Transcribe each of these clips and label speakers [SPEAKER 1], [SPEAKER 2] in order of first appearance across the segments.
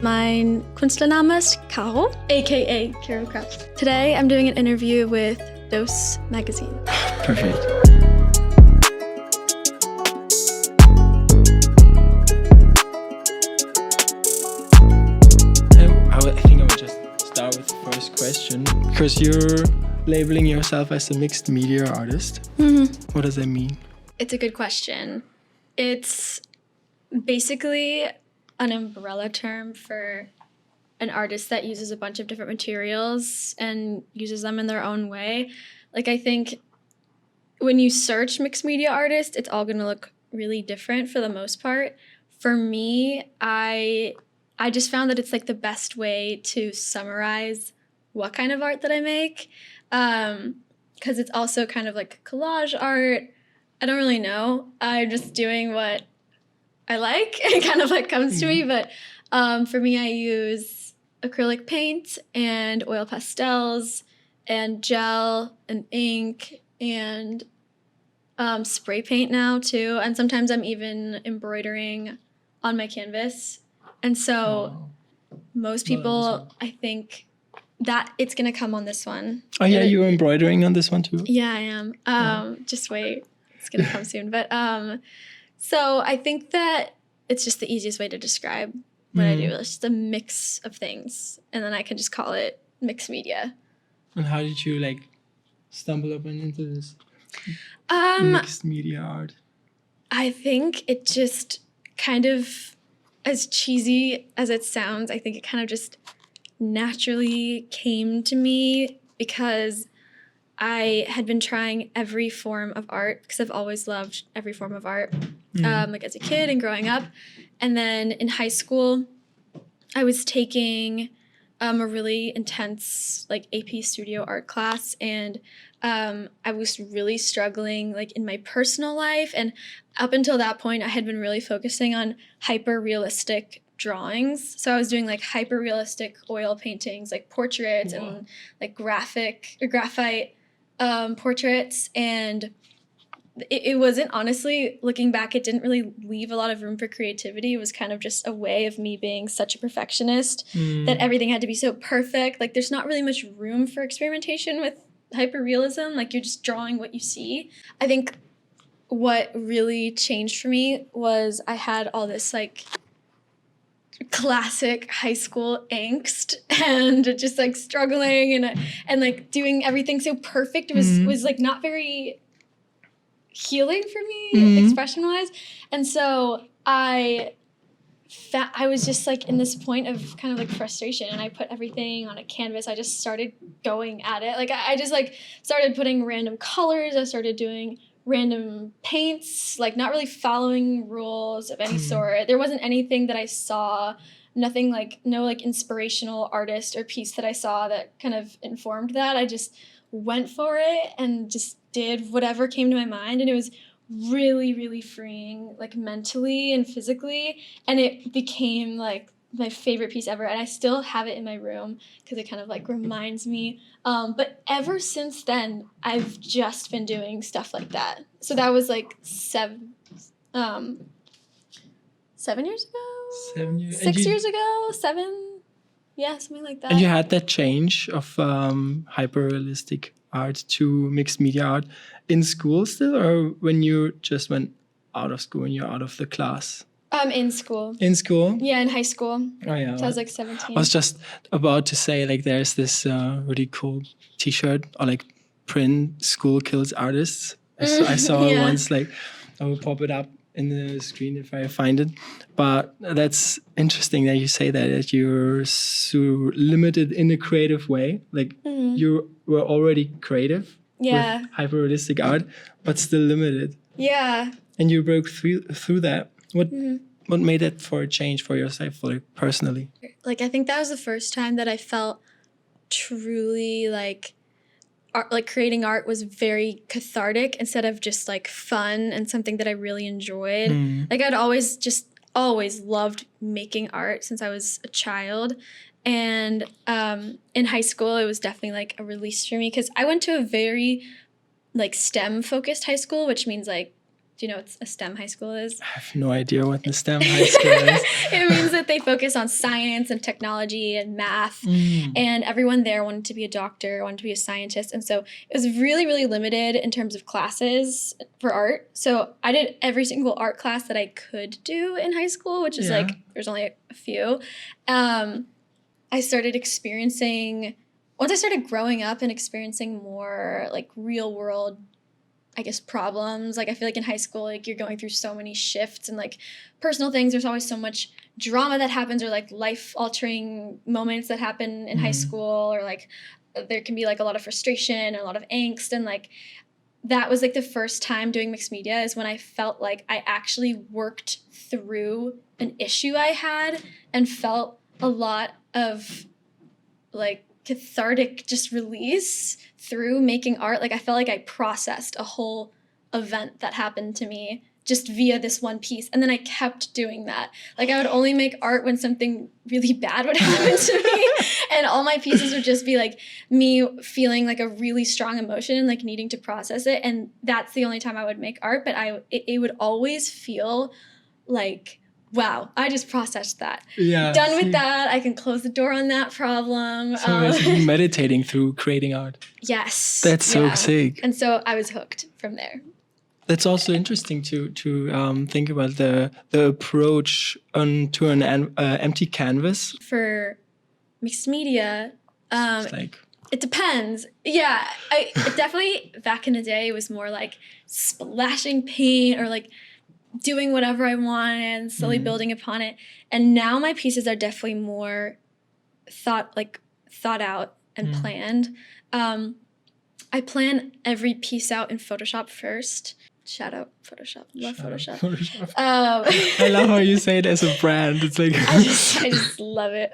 [SPEAKER 1] Mein Künstlername ist Caro, aka KAROCRAFTS. Today I'm doing an interview with Dose magazine.
[SPEAKER 2] Perfect. I think I would just start with the first question, because you're labeling yourself as a mixed media artist.
[SPEAKER 1] Mm-hmm.
[SPEAKER 2] What does that mean?
[SPEAKER 1] It's a good question. It's basically an umbrella term for an artist that uses a bunch of different materials and uses them in their own way. Like, I think when you search mixed media artist, it's all going to look really different for the most part. For me, I just found that it's like the best way to summarize what kind of art that I make, because it's also kind of like collage art. I don't really know. I'm just doing what I like. It kind of like comes to me, but for me, I use acrylic paint and oil pastels and gel and ink and spray paint now too. And sometimes I'm even embroidering on my canvas. And so most people, I think that it's going to come on this one.
[SPEAKER 2] Oh yeah, you're embroidering on this one too?
[SPEAKER 1] Yeah, I am. Just wait. It's going to come soon. But so I think that it's just the easiest way to describe what I do. It's just a mix of things. And then I can just call it mixed media.
[SPEAKER 2] And how did you like stumble upon into this mixed media art?
[SPEAKER 1] I think it just kind of, as cheesy as it sounds, I think it kind of just naturally came to me because I had been trying every form of art because I've always loved every form of art, like as a kid and growing up. And then in high school, I was taking a really intense like AP studio art class, and I was really struggling like in my personal life. And up until that point, I had been really focusing on hyper-realistic drawings. So I was doing like hyper-realistic oil paintings, like portraits and like graphite portraits, and it wasn't, honestly, looking back, it didn't really leave a lot of room for creativity. It was kind of just a way of me being such a perfectionist that everything had to be so perfect. Like there's not really much room for experimentation with hyperrealism. Like you're just drawing what you see. I think what really changed for me was I had all this like classic high school angst and just like struggling and like doing everything so perfect was like not very healing for me expression wise. And so I was just like in this point of kind of like frustration, and I put everything on a canvas. I just started going at it. Like I just like started putting random colors. I started doing random paints, like not really following rules of any sort. There wasn't anything that I saw, nothing like, no like inspirational artist or piece that I saw that kind of informed that. I just went for it and just did whatever came to my mind, and it was really, really freeing, like mentally and physically, and it became like my favorite piece ever, and I still have it in my room because it kind of like reminds me. But ever since then, I've just been doing stuff like that. So that was like 7 years ago?
[SPEAKER 2] 7 years?
[SPEAKER 1] 6 years ago? 7? Yeah, something like that.
[SPEAKER 2] And you had that change of hyper-realistic art to mixed media art in school still, or when you just went out of school and you're out of the class?
[SPEAKER 1] In school.
[SPEAKER 2] In school?
[SPEAKER 1] Yeah, in high school.
[SPEAKER 2] Oh yeah.
[SPEAKER 1] So I was like 17.
[SPEAKER 2] I was just about to say, like, there's this really cool T-shirt or like print, "School Kills Artists." I saw it once. Like, I will pop it up in the screen if I find it. But that's interesting that you say that you're so limited in a creative way. Like you were already creative with hyper-realistic art, but still limited.
[SPEAKER 1] Yeah.
[SPEAKER 2] And you broke through that. What made it for a change for yourself, like personally?
[SPEAKER 1] Like, I think that was the first time that I felt truly like art, like creating art was very cathartic instead of just like fun and something that I really enjoyed. Like I'd always loved making art since I was a child. And in high school, it was definitely like a release for me because I went to a very like STEM focused high school, which means like Do you know what a STEM high school is?
[SPEAKER 2] I have no idea what the STEM high school is.
[SPEAKER 1] It means that they focus on science and technology and math. And everyone there wanted to be a doctor, wanted to be a scientist. And so it was really, really limited in terms of classes for art. So I did every single art class that I could do in high school, which is like, there's only a few. I started experiencing, once I started growing up and experiencing more like real world, I guess, problems. Like I feel like in high school, like you're going through so many shifts and like personal things. There's always so much drama that happens, or like life altering moments that happen in high school, or like there can be like a lot of frustration and a lot of angst. And like that was like the first time doing mixed media is when I felt like I actually worked through an issue I had and felt a lot of like cathartic just release through making art. Like I felt like I processed a whole event that happened to me just via this one piece, and then I kept doing that. Like I would only make art when something really bad would happen to me, and all my pieces would just be like me feeling like a really strong emotion and like needing to process it, and that's the only time I would make art. But it would always feel like, wow, I just processed that.
[SPEAKER 2] Yeah.
[SPEAKER 1] Done with that. I can close the door on that problem.
[SPEAKER 2] So basically meditating through creating art.
[SPEAKER 1] Yes.
[SPEAKER 2] That's so sick.
[SPEAKER 1] And so I was hooked from there.
[SPEAKER 2] That's also interesting to think about the approach to an empty canvas.
[SPEAKER 1] For mixed media,
[SPEAKER 2] It's like,
[SPEAKER 1] it depends. Yeah, it definitely back in the day it was more like splashing paint or like doing whatever I wanted and slowly building upon it. And now my pieces are definitely more thought out and planned. I plan every piece out in Photoshop first. Shout out Photoshop. Love Photoshop.
[SPEAKER 2] I love how you say it as a brand. It's like
[SPEAKER 1] I just love it.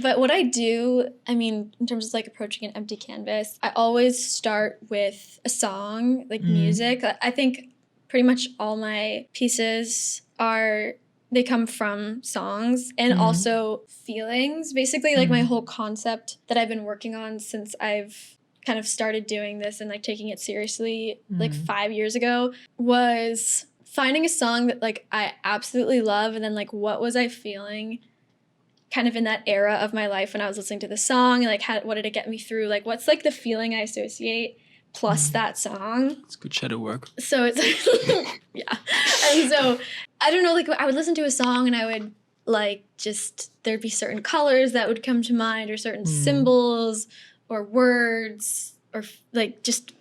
[SPEAKER 1] But what I do, I mean, in terms of like approaching an empty canvas, I always start with a song, like music. I think pretty much all my pieces they come from songs and also feelings. Basically, like my whole concept that I've been working on since I've kind of started doing this and like taking it seriously like 5 years ago was finding a song that like I absolutely love, and then like what was I feeling kind of in that era of my life when I was listening to the song, and like what did it get me through, like what's like the feeling I associate plus that song.
[SPEAKER 2] It's good shadow work.
[SPEAKER 1] So it's yeah. And so I don't know, like I would listen to a song and I would like just there'd be certain colors that would come to mind, or certain symbols or words, or like just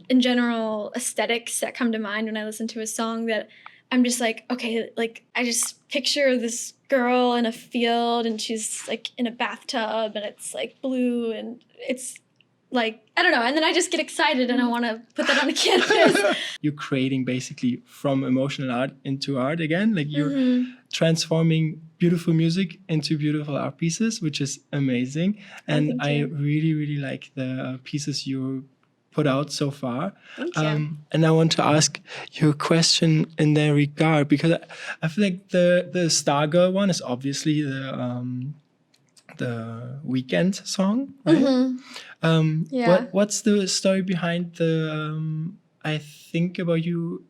[SPEAKER 1] in general aesthetics that come to mind when I listen to a song that I'm just like, okay, like I just picture this girl in a field and she's like in a bathtub and it's like blue and it's like, I don't know. And then I just get excited and I want to put that on a canvas.
[SPEAKER 2] You're creating basically from emotional art into art again. Like you're transforming beautiful music into beautiful art pieces, which is amazing. And I really, really like the pieces you put out so far.
[SPEAKER 1] Thank you.
[SPEAKER 2] And I want to ask you a question in that regard, because I feel like the Stargirl one is obviously the Weekend song, right? What's the story behind the I think about you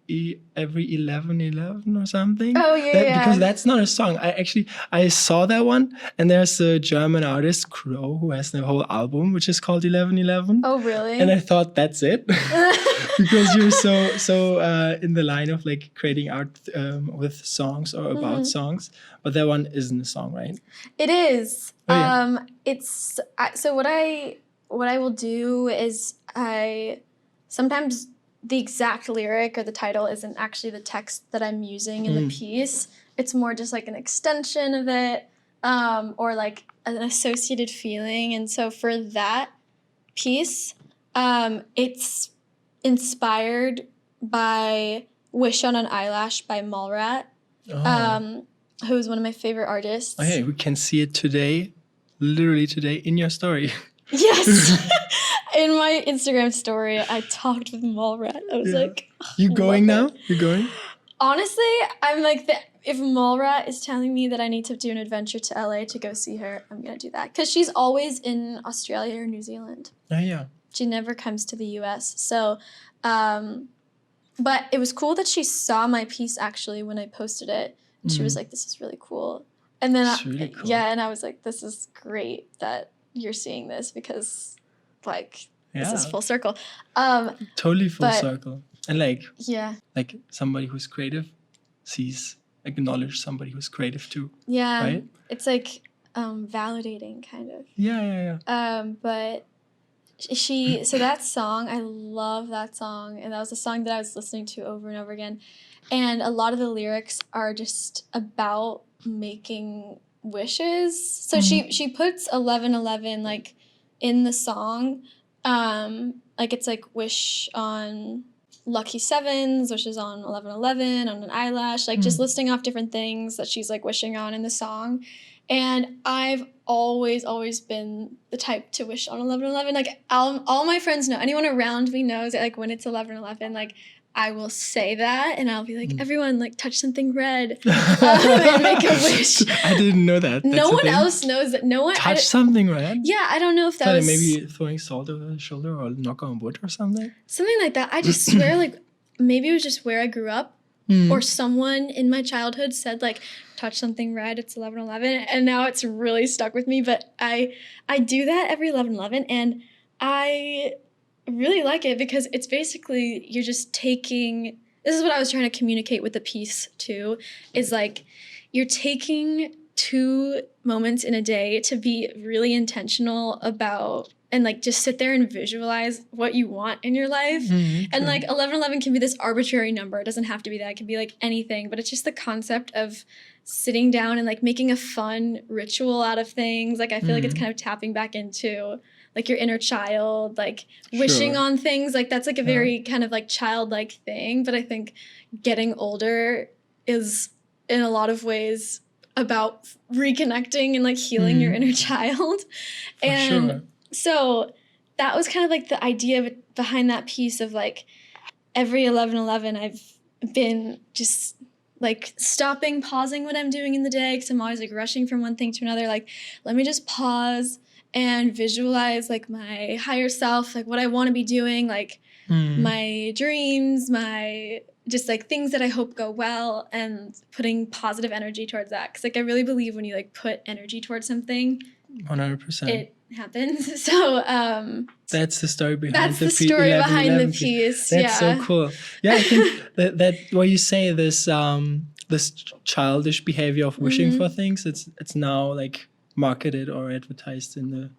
[SPEAKER 2] every 11/11 or something?
[SPEAKER 1] Oh yeah,
[SPEAKER 2] because that's not a song. I saw that one, and there's a German artist Crow who has the whole album which is called 11/11.
[SPEAKER 1] Oh really?
[SPEAKER 2] And I thought that's it, because you're so in the line of like creating art with songs or about songs, but that one isn't a song, right?
[SPEAKER 1] It is.
[SPEAKER 2] Oh, yeah.
[SPEAKER 1] It's so what I will do is I sometimes the exact lyric or the title isn't actually the text that I'm using in the piece. It's more just like an extension of it, or like an associated feeling. And so for that piece, it's inspired by Wish on an Eyelash by Mallrat, who is one of my favorite artists.
[SPEAKER 2] Okay, we can see it today, literally today, in your story.
[SPEAKER 1] Yes. In my Instagram story, I talked with Mallrat. I was like,
[SPEAKER 2] you going now? You going?
[SPEAKER 1] Honestly, I'm like, if Mallrat is telling me that I need to do an adventure to LA to go see her, I'm going to do that. Because she's always in Australia or New Zealand.
[SPEAKER 2] Oh, yeah.
[SPEAKER 1] She never comes to the US. So but it was cool that she saw my piece actually when I posted it. And she was like, this is really cool. And then,
[SPEAKER 2] really cool.
[SPEAKER 1] yeah, and I was like, this is great that you're seeing this because, like, this is full circle.
[SPEAKER 2] Totally full circle. And like somebody who's creative acknowledge somebody who's creative too.
[SPEAKER 1] Yeah.
[SPEAKER 2] Right?
[SPEAKER 1] It's like validating kind of.
[SPEAKER 2] Yeah.
[SPEAKER 1] But so that song, I love that song. And that was a song that I was listening to over and over again. And a lot of the lyrics are just about making wishes. So she puts 1111 like in the song. Like it's like wish on lucky sevens, wishes on 1111, on an eyelash, like just listing off different things that she's like wishing on in the song. And I've always been the type to wish on 1111. Like all my friends know, anyone around me knows that like when it's 1111, like I will say that and I'll be like, everyone like touch something red and make a wish.
[SPEAKER 2] I didn't know that.
[SPEAKER 1] No one else knows that. No one
[SPEAKER 2] touch something red.
[SPEAKER 1] Yeah, I don't know if that was
[SPEAKER 2] maybe throwing salt over the shoulder or knock on wood or something.
[SPEAKER 1] Something like that. I just swear like maybe it was just where I grew up or someone in my childhood said like touch something red, it's 1111, and now it's really stuck with me. But I do that every 1111 and I really like it because it's basically you're just taking, this is what I was trying to communicate with the piece too, is like you're taking 2 moments in a day to be really intentional about and like just sit there and visualize what you want in your life. And like 1111 can be this arbitrary number. It doesn't have to be that. It can be like anything, but it's just the concept of sitting down and like making a fun ritual out of things. Like I feel like it's kind of tapping back into like your inner child, like wishing on things. Like that's like a very kind of like childlike thing. But I think getting older is in a lot of ways about reconnecting and like healing your inner child. So that was kind of like the idea behind that piece of like every 11/11 I've been just like stopping, pausing what I'm doing in the day because I'm always like rushing from one thing to another. Like, let me just pause and visualize like my higher self, like what I want to be doing, like my dreams, my just like things that I hope go well and putting positive energy towards that. Because like I really believe when you like put energy towards something,
[SPEAKER 2] 100%.
[SPEAKER 1] It happens. So
[SPEAKER 2] that's the story behind
[SPEAKER 1] that's the story behind the piece.
[SPEAKER 2] That's so cool. Yeah, I think that what you say, this childish behavior of wishing for things, it's now like marketed or advertised in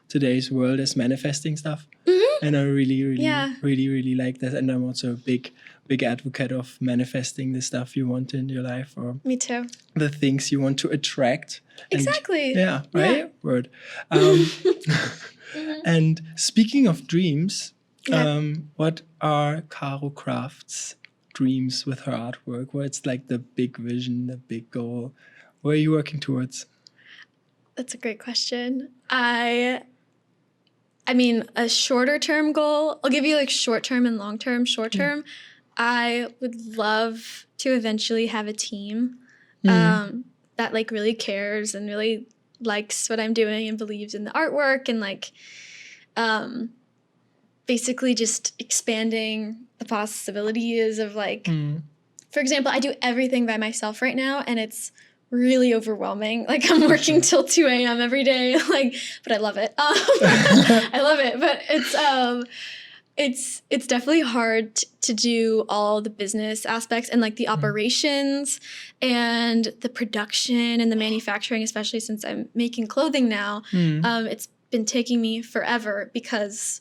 [SPEAKER 2] today's world as manifesting stuff. And I really like that. And I'm also a big advocate of manifesting the stuff you want in your life, or
[SPEAKER 1] me too.
[SPEAKER 2] The things you want to attract.
[SPEAKER 1] Exactly.
[SPEAKER 2] Yeah, right? Yeah. Word. And speaking of dreams, what are KAROCRAFTS' dreams with her artwork? What's like the big vision, the big goal? What are you working towards?
[SPEAKER 1] That's a great question. I mean, a shorter term goal, I'll give you like short term and long term. Short term, I would love to eventually have a team that like really cares and really likes what I'm doing and believes in the artwork and like basically just expanding the possibilities of like, for example, I do everything by myself right now and it's really overwhelming. Like I'm working till 2 a.m. every day, like, but I love it. I love it, but it's definitely hard to do all the business aspects and like the operations and the production and the manufacturing, especially since I'm making clothing now. It's been taking me forever because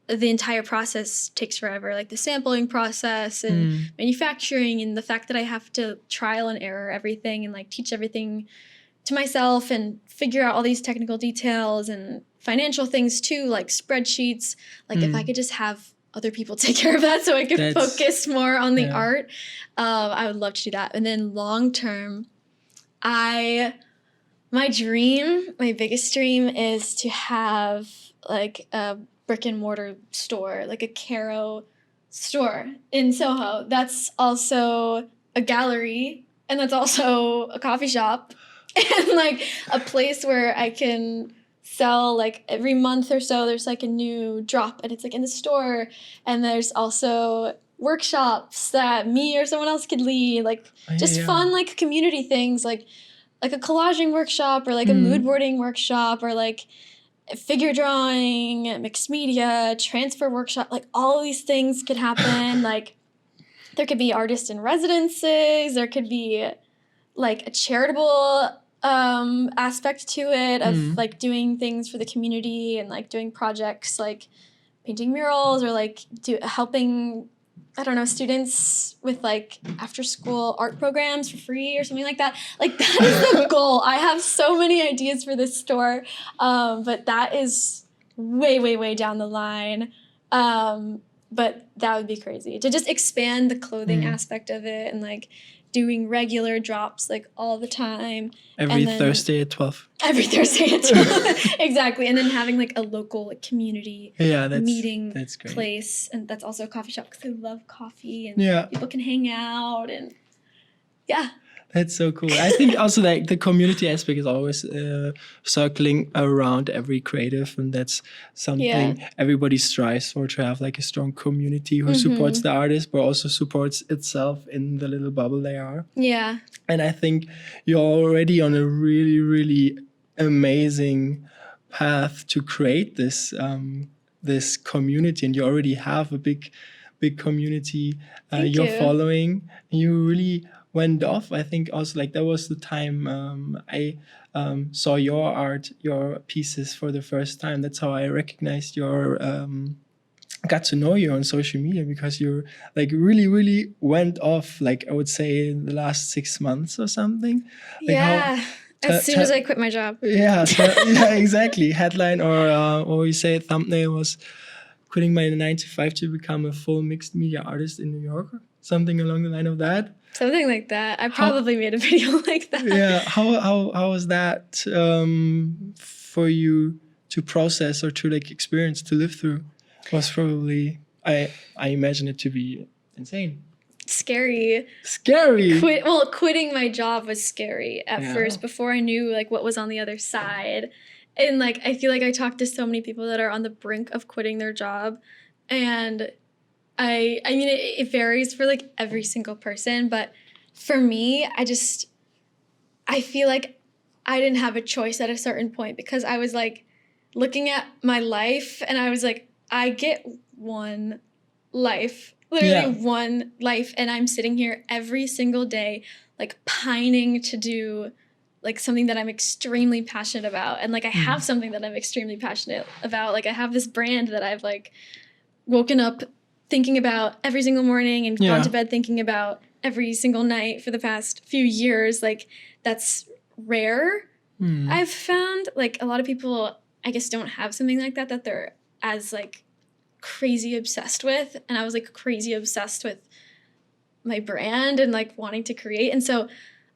[SPEAKER 1] the entire process takes forever, like the sampling process and manufacturing and the fact that I have to trial and error everything and like teach everything to myself and figure out all these technical details and financial things too, like spreadsheets. Like if I could just have other people take care of that so I could focus more on the art, I would love to do that. And then long term, my biggest dream is to have like a brick and mortar store, like a Caro store in Soho. That's also a gallery and that's also a coffee shop and like a place where I can sell like every month or so there's like a new drop and it's like in the store, and there's also workshops that me or someone else could lead, like just fun like community things, like a collaging workshop or like a mood boarding workshop or like figure drawing, mixed media, transfer workshop, like all of these things could happen. Like there could be artist in residences, there could be like a charitable aspect to it of like doing things for the community and like doing projects like painting murals or like helping, I don't know, students with like after school art programs for free or something like that. Like that is the goal. I have so many ideas for this store, but that is way, way, way down the line. But that would be crazy to just expand the clothing aspect of it and like doing regular drops like all the time.
[SPEAKER 2] Every Thursday at 12.
[SPEAKER 1] Every Thursday at 12. Exactly. And then having like a local like, community meeting place. And that's also a coffee shop because I love coffee and people can hang out and
[SPEAKER 2] That's so cool. I think also like the community aspect is always circling around every creative, and that's something everybody strives for, to have like a strong community who supports the artist, but also supports itself in the little bubble they are.
[SPEAKER 1] Yeah.
[SPEAKER 2] And I think you're already on a really, really amazing path to create this this community, and you already have a big community you're following. You really went off. I think also like that was the time I saw your art, your pieces for the first time. That's how I recognized your got to know you on social media, because you like really, really went off, like I would say in the last 6 months or something. Like
[SPEAKER 1] as soon as I quit my job.
[SPEAKER 2] Yeah, exactly. Headline or you say thumbnail was quitting my 9 to 5 to become a full mixed media artist in New York. Something along the line of that.
[SPEAKER 1] Something like that. I probably made a video like that.
[SPEAKER 2] Yeah. How was that for you to process or to like experience, to live through? Was probably, I imagine it to be insane.
[SPEAKER 1] Scary. Quitting my job was scary at first, before I knew like what was on the other side. And like I feel like I talked to so many people that are on the brink of quitting their job, and I mean, it varies for like every single person, but for me, I feel like I didn't have a choice at a certain point, because I was like looking at my life and I was like, I get one life, literally one life, and I'm sitting here every single day, like pining to do like something that I'm extremely passionate about. And like I have something that I'm extremely passionate about. Like I have this brand that I've like woken up thinking about every single morning and gone to bed thinking about every single night for the past few years. Like that's rare. I've found like a lot of people, I guess, don't have something like that they're as like crazy obsessed with. And I was like crazy obsessed with my brand and like wanting to create. And so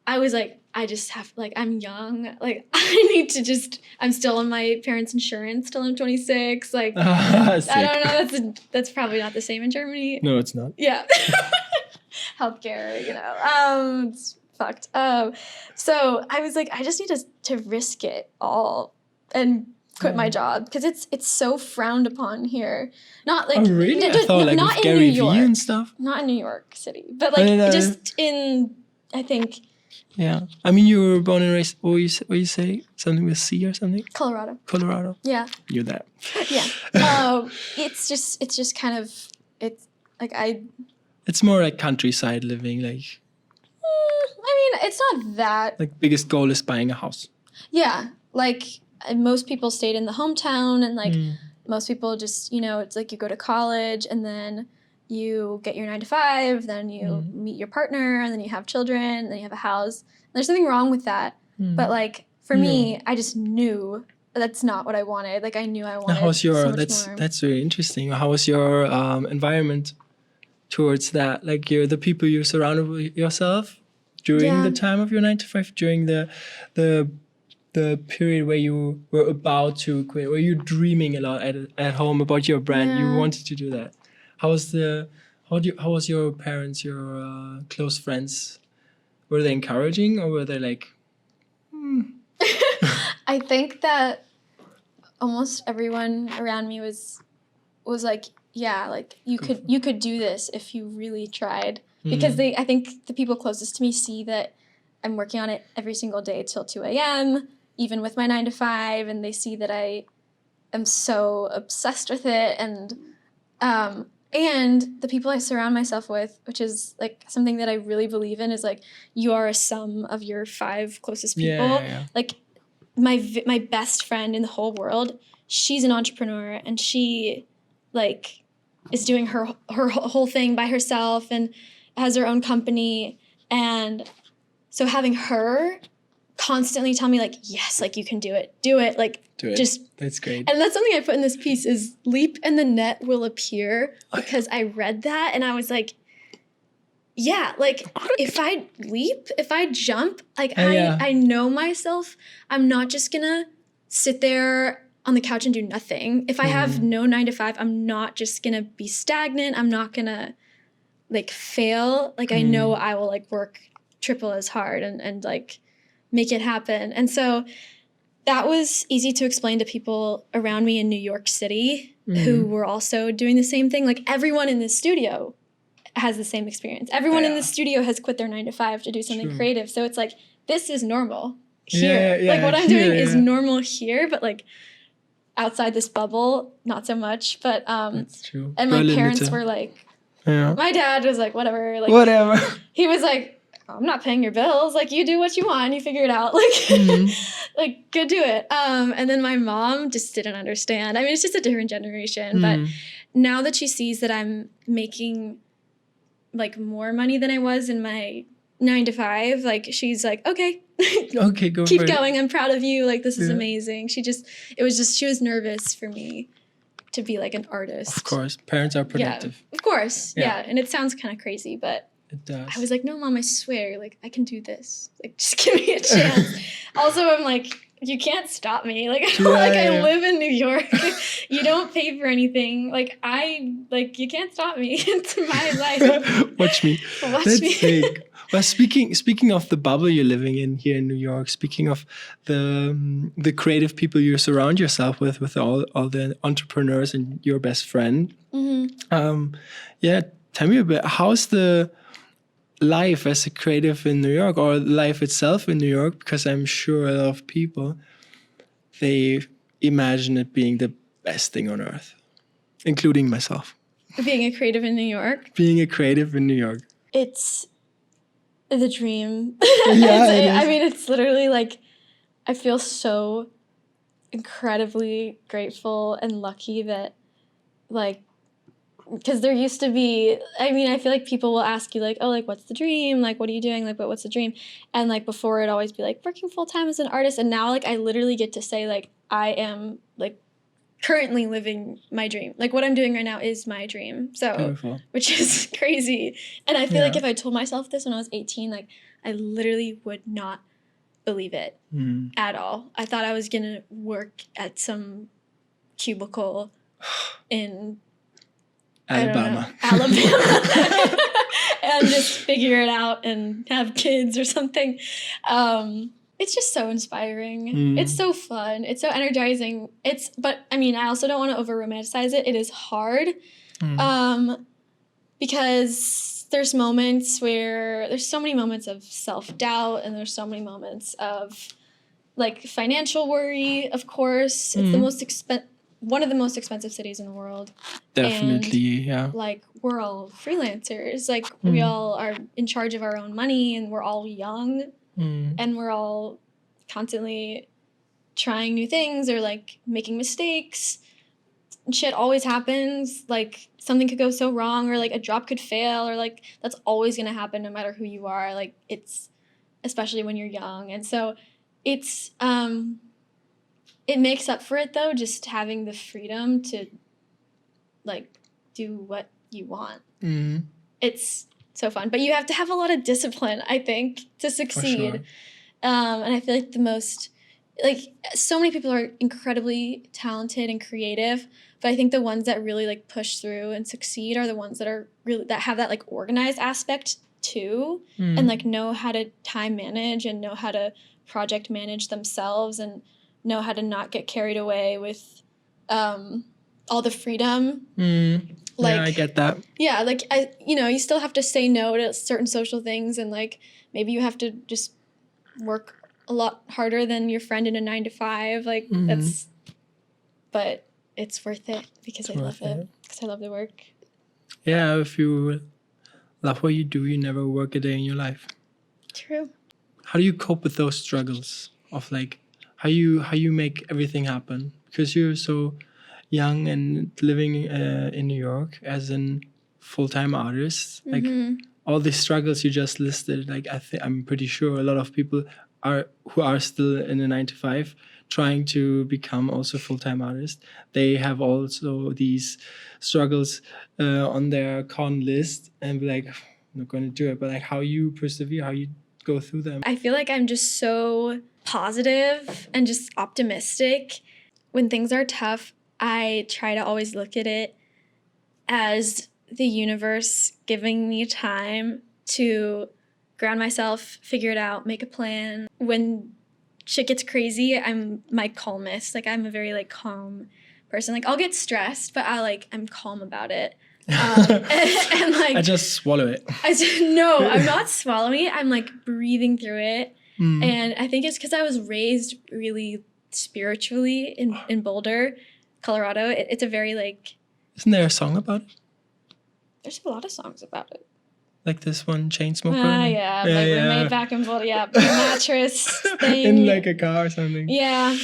[SPEAKER 1] I was like, I just have, like, I'm young. Like, I need to just, I'm still on my parents' insurance till I'm 26. Like, I don't know. That's probably not the same in Germany.
[SPEAKER 2] No, it's not.
[SPEAKER 1] Yeah. Healthcare, you know. It's fucked. So I was like, I just need to risk it all and quit my job, because it's so frowned upon here. Not like,
[SPEAKER 2] really? I thought like
[SPEAKER 1] not
[SPEAKER 2] with
[SPEAKER 1] in
[SPEAKER 2] Gary
[SPEAKER 1] New York.
[SPEAKER 2] Vee and stuff.
[SPEAKER 1] Not in New York City, but like just in, I think.
[SPEAKER 2] Yeah, I mean, you were born and raised. What you say? Something with C or something?
[SPEAKER 1] Colorado. Yeah.
[SPEAKER 2] Knew that.
[SPEAKER 1] Yeah. It's just kind of, it's like
[SPEAKER 2] It's more like countryside living, like.
[SPEAKER 1] I mean, it's not that.
[SPEAKER 2] Like biggest goal is buying a house.
[SPEAKER 1] Yeah, like most people stayed in the hometown, and like most people just, you know, it's like you go to college and then you get your 9 to 5, then you meet your partner, and then you have children, and then you have a house. And there's nothing wrong with that. But like for me, I just knew that's not what I wanted. Like I knew I wanted so much more.
[SPEAKER 2] That's very interesting. How was your environment towards that? Like the people you surrounded with yourself during the time of your 9 to 5, during the period where you were about to quit, were you dreaming a lot at home about your brand? You wanted to do that. How was your parents, your close friends? Were they encouraging, or were they like?
[SPEAKER 1] I think that almost everyone around me was like, yeah, like you could do this if you really tried. Because I think the people closest to me see that I'm working on it every single day till 2 a.m., even with my 9 to 5, and they see that I am so obsessed with it, and the people I surround myself with, which is like something that I really believe in, is like you are a sum of your 5 closest people.
[SPEAKER 2] Yeah.
[SPEAKER 1] Like my best friend in the whole world, she's an entrepreneur, and she like is doing her whole thing by herself and has her own company. And so having her constantly tell me like, yes, like you can do it, like
[SPEAKER 2] Do it.
[SPEAKER 1] just.
[SPEAKER 2] That's great.
[SPEAKER 1] And that's something I put in this piece is leap and the net will appear, because I read that and I was like, yeah, like if I leap, if I jump, like I know myself, I'm not just gonna sit there on the couch and do nothing. If I have no 9 to 5, I'm not just gonna be stagnant. I'm not gonna like fail. Like I know I will like work triple as hard and like make it happen. And so that was easy to explain to people around me in New York City who were also doing the same thing. Like everyone in this studio has the same experience. Everyone in the studio has quit their 9 to 5 to do something creative. So it's like, this is normal here. Like what I'm doing is normal here, but like outside this bubble, not so much. But
[SPEAKER 2] that's true.
[SPEAKER 1] And my parents were like, my dad was like, whatever. Like
[SPEAKER 2] whatever.
[SPEAKER 1] He was like, I'm not paying your bills. Like you do what you want. You figure it out. Like, like go do it. And then my mom just didn't understand. I mean, it's just a different generation. But now that she sees that I'm making like more money than I was in my 9 to 5, like she's like, okay,
[SPEAKER 2] okay, go
[SPEAKER 1] keep going. I'm proud of you. Like this is amazing. She was nervous for me to be like an artist.
[SPEAKER 2] Of course, parents are protective.
[SPEAKER 1] Yeah, of course, yeah. And it sounds kind of crazy, but
[SPEAKER 2] it does.
[SPEAKER 1] I was like, no, Mom, I swear, like I can do this. Like just give me a chance. Also, I'm like, you can't stop me. Like I live in New York. You don't pay for anything. Like you can't stop me. It's my life.
[SPEAKER 2] Watch me.
[SPEAKER 1] That's
[SPEAKER 2] big. Well, speaking of the bubble you're living in here in New York, speaking of the creative people you surround yourself with all the entrepreneurs and your best friend. Tell me a bit. How's the life as a creative in New York, or life itself in New York? Because I'm sure a lot of people, they imagine it being the best thing on earth, including myself.
[SPEAKER 1] Being a creative in New York?
[SPEAKER 2] Being a creative in New York.
[SPEAKER 1] It's the dream.
[SPEAKER 2] Yeah,
[SPEAKER 1] I mean, it's literally like, I feel so incredibly grateful and lucky that like, because there used to be, I mean, I feel like people will ask you like, oh, like, what's the dream? Like, what are you doing? Like, but what's the dream? And like before it'd always be like working full time as an artist. And now like I literally get to say like, I am like currently living my dream. Like what I'm doing right now is my dream. So,
[SPEAKER 2] Beautiful.
[SPEAKER 1] Which is crazy. And I feel like if I told myself this when I was 18, like I literally would not believe it at all. I thought I was going to work at some cubicle in
[SPEAKER 2] Alabama.
[SPEAKER 1] And just figure it out and have kids or something. It's just so inspiring. It's so fun. It's so energizing. But I mean, I also don't want to over romanticize it. It is hard because there's so many moments of self-doubt, and there's so many moments of like financial worry, of course. It's one of the most expensive cities in the world.
[SPEAKER 2] Definitely,
[SPEAKER 1] and, like, we're all freelancers. Like, we all are in charge of our own money, and we're all young, and we're all constantly trying new things or, like, making mistakes. Shit always happens. Like, something could go so wrong, or, like, a drop could fail, or, like, that's always going to happen no matter who you are. Like, it's, especially when you're young. And so it's, it makes up for it, though, just having the freedom to, like, do what you want. It's so fun. But you have to have a lot of discipline, I think, to succeed.
[SPEAKER 2] For sure.
[SPEAKER 1] And I feel like so many people are incredibly talented and creative, but I think the ones that really, like, push through and succeed are the ones that have that, like, organized aspect, too, and, like, know how to time manage and know how to project manage themselves and know how to not get carried away with all the freedom.
[SPEAKER 2] Yeah, I get that.
[SPEAKER 1] Yeah, like you still have to say no to certain social things, and like maybe you have to just work a lot harder than your friend in a 9 to 5. Like but it's worth it because I love it. Because I love the work.
[SPEAKER 2] Yeah, if you love what you do, you never work a day in your life.
[SPEAKER 1] True.
[SPEAKER 2] How do you cope with those struggles of like how you make everything happen? Because you're so young and living in New York as a full-time artist, like all the struggles you just listed, like I'm pretty sure a lot of people who are still in a 9 to 5 trying to become also full-time artists. They have also these struggles on their con list and be like, I'm not going to do it. But like how you persevere, how you go through them.
[SPEAKER 1] I feel like I'm just so positive and just optimistic. When things are tough, I try to always look at it as the universe giving me time to ground myself, figure it out, make a plan. When shit gets crazy, I'm my calmest. Like I'm a very like calm person. Like I'll get stressed, but I'm calm about it. And like
[SPEAKER 2] I just swallow it.
[SPEAKER 1] No, I'm not swallowing it. I'm like breathing through it. And I think it's because I was raised really spiritually in Boulder, Colorado. It's a very like...
[SPEAKER 2] Isn't there a song about it?
[SPEAKER 1] There's a lot of songs about it.
[SPEAKER 2] Like this one, Chainsmoker?
[SPEAKER 1] Yeah, like roommate back in Boulder. Yeah, mattress thing.
[SPEAKER 2] In like a car or something.
[SPEAKER 1] Yeah.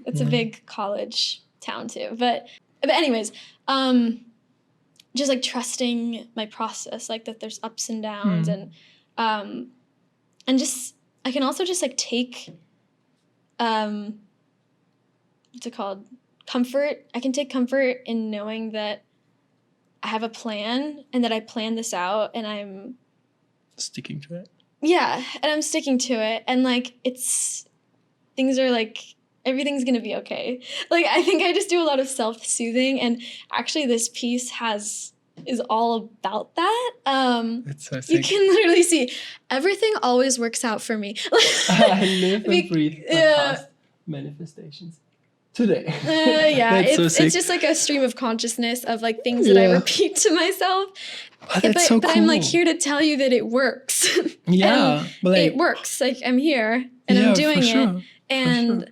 [SPEAKER 1] It's a big college town too. But anyways, just like trusting my process, like that there's ups and downs and just, I can also just like take, what's it called? Comfort. I can take comfort in knowing that I have a plan and that I planned this out and I'm
[SPEAKER 2] sticking to it.
[SPEAKER 1] Yeah, and I'm sticking to it. And like things are like, everything's gonna be okay. Like I think I just do a lot of self-soothing, and actually this piece is all about that.
[SPEAKER 2] It's so sick.
[SPEAKER 1] You can literally see everything always works out for me.
[SPEAKER 2] I live and breathe past manifestations. Today.
[SPEAKER 1] It's just like a stream of consciousness of like things that I repeat to myself.
[SPEAKER 2] But so cool.
[SPEAKER 1] But I'm like here to tell you that it works.
[SPEAKER 2] Yeah. But like,
[SPEAKER 1] it works. Like I'm here and I'm doing it. And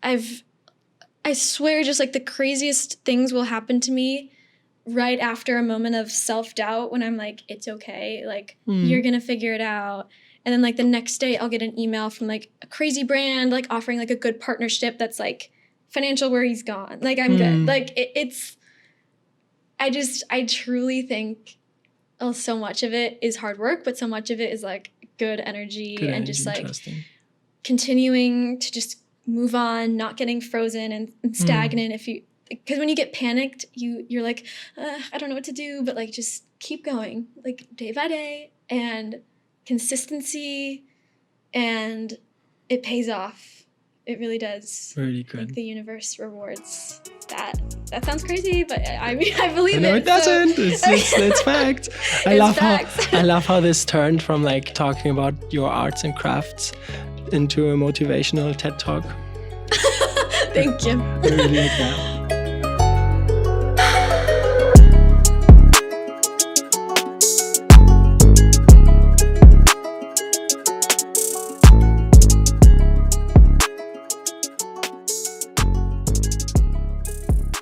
[SPEAKER 1] I swear just like the craziest things will happen to me right after a moment of self-doubt when I'm like, it's okay. Like you're going to figure it out. And then like the next day I'll get an email from like a crazy brand, like offering like a good partnership that's like financial worries gone. Like I'm good. Like I truly think so much of it is hard work, but so much of it is like good energy and just like continuing to just move on, not getting frozen and stagnant. Because when you get panicked, you're like, I don't know what to do, but like just keep going, like day by day, and consistency, and it pays off. It really does.
[SPEAKER 2] Really good.
[SPEAKER 1] Like the universe rewards that. That sounds crazy, but I mean, I believe it.
[SPEAKER 2] No, it doesn't. It's fact. I love how this turned from like talking about your arts and crafts into a motivational TED talk.
[SPEAKER 1] Thank you.
[SPEAKER 2] I really like that.